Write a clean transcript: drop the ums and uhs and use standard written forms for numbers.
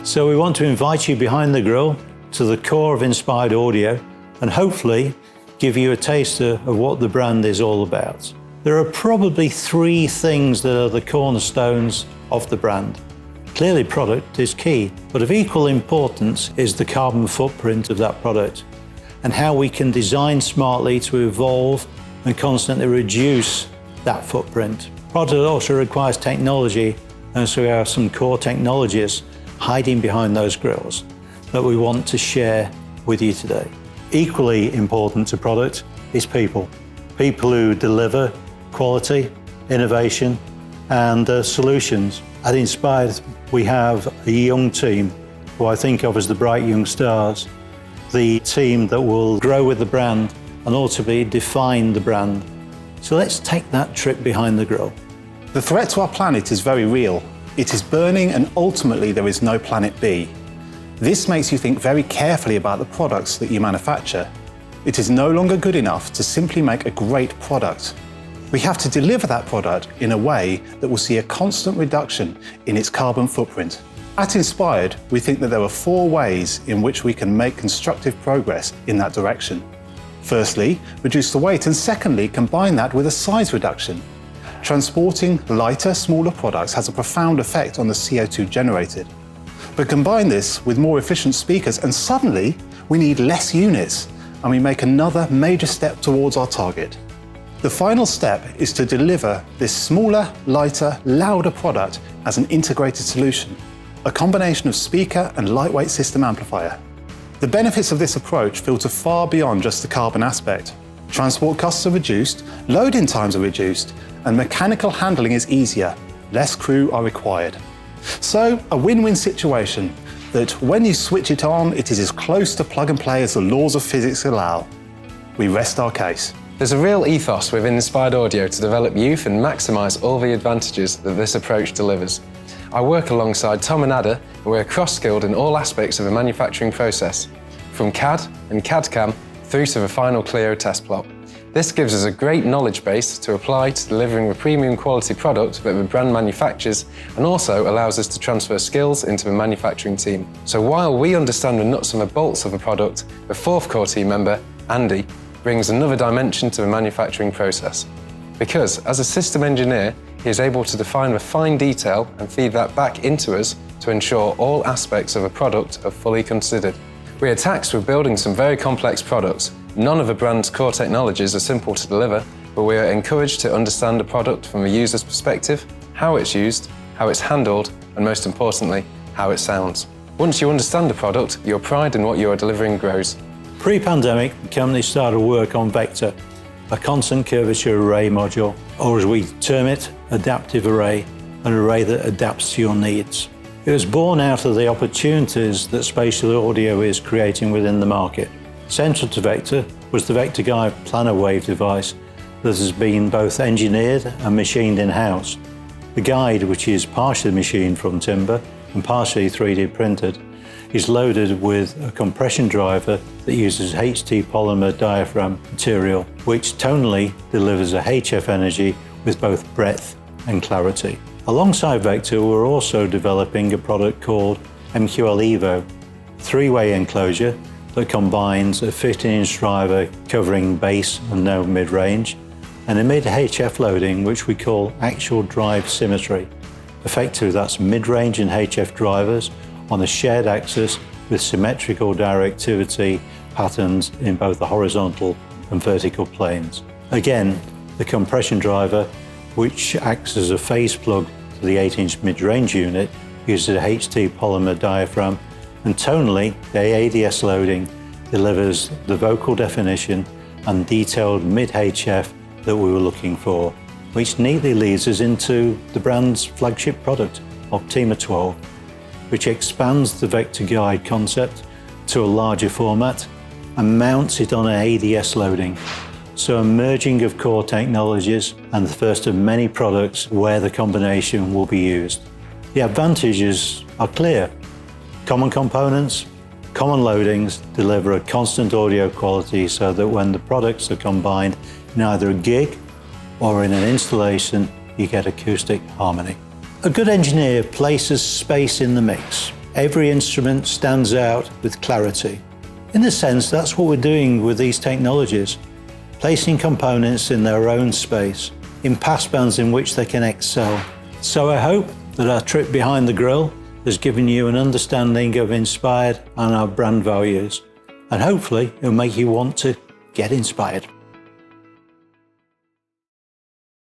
So we want to invite you behind the grill to the core of Inspired Audio and hopefully give you a taster of what the brand is all about. There are probably three things that are the cornerstones of the brand. Clearly, product is key, but of equal importance is the carbon footprint of that product and how we can design smartly to evolve and constantly reduce that footprint. Product also requires technology, and so we have some core technologies hiding behind those grills that we want to share with you today. Equally important to product is people. People who deliver quality, innovation, and solutions. At Inspired, we have a young team who I think of as the bright young stars, the team that will grow with the brand and ultimately define the brand. So let's take that trip behind the grill. The threat to our planet is very real. It is burning and ultimately there is no planet B. This makes you think very carefully about the products that you manufacture. It is no longer good enough to simply make a great product. We have to deliver that product in a way that will see a constant reduction in its carbon footprint. At Inspired, we think that there are 4 ways in which we can make constructive progress in that direction. Firstly, reduce the weight, and secondly, combine that with a size reduction. Transporting lighter, smaller products has a profound effect on the CO2 generated. But combine this with more efficient speakers and suddenly we need less units, and we make another major step towards our target. The final step is to deliver this smaller, lighter, louder product as an integrated solution, a combination of speaker and lightweight system amplifier. The benefits of this approach filter far beyond just the carbon aspect. Transport costs are reduced, loading times are reduced, and mechanical handling is easier. Less crew are required. So, a win-win situation that when you switch it on, it is as close to plug and play as the laws of physics allow. We rest our case. There's a real ethos within Inspired Audio to develop youth and maximise all the advantages that this approach delivers. I work alongside Tom and Ada, and we're cross-skilled in all aspects of the manufacturing process, from CAD and CAD-CAM through to the final Clio test plot. This gives us a great knowledge base to apply to delivering a premium quality product that the brand manufactures, and also allows us to transfer skills into the manufacturing team. So while we understand the nuts and the bolts of a product, the 4th core team member, Andy, brings another dimension to the manufacturing process. Because as a system engineer, he is able to define the fine detail and feed that back into us to ensure all aspects of a product are fully considered. We are taxed with building some very complex products. None of the brand's core technologies are simple to deliver, but we are encouraged to understand the product from the user's perspective, how it's used, how it's handled, and most importantly, how it sounds. Once you understand the product, your pride in what you are delivering grows. Pre-pandemic, the company started work on Vector, a constant curvature array module, or as we term it, adaptive array, an array that adapts to your needs. It was born out of the opportunities that spatial audio is creating within the market. Central to Vector was the Vector Guide planar wave device that has been both engineered and machined in-house. The guide, which is partially machined from timber and partially 3D printed, is loaded with a compression driver that uses HT polymer diaphragm material, which tonally delivers a HF energy with both breadth and clarity. Alongside Vector, we're also developing a product called MQL Evo, 3-way enclosure that combines a 15-inch driver covering bass and no mid-range, and a mid-HF loading which we call actual drive symmetry. Effectively, that's mid-range and HF drivers on a shared axis with symmetrical directivity patterns in both the horizontal and vertical planes. Again, the compression driver, which acts as a phase plug to the 8-inch mid-range unit, uses a HT polymer diaphragm, and tonally, the ADS loading delivers the vocal definition and detailed mid-HF that we were looking for, which neatly leads us into the brand's flagship product, Optima 12, which expands the Vector Guide concept to a larger format and mounts it on an ADS loading. So a merging of core technologies and the first of many products where the combination will be used. The advantages are clear. Common components, common loadings deliver a constant audio quality so that when the products are combined in either a gig or in an installation, you get acoustic harmony. A good engineer places space in the mix. every instrument stands out with clarity. In a sense, that's what we're doing with these technologies, placing components in their own space, in passbands in which they can excel. So I hope that our trip behind the Grille has given you an understanding of Inspired and our brand values, and hopefully it'll make you want to get inspired.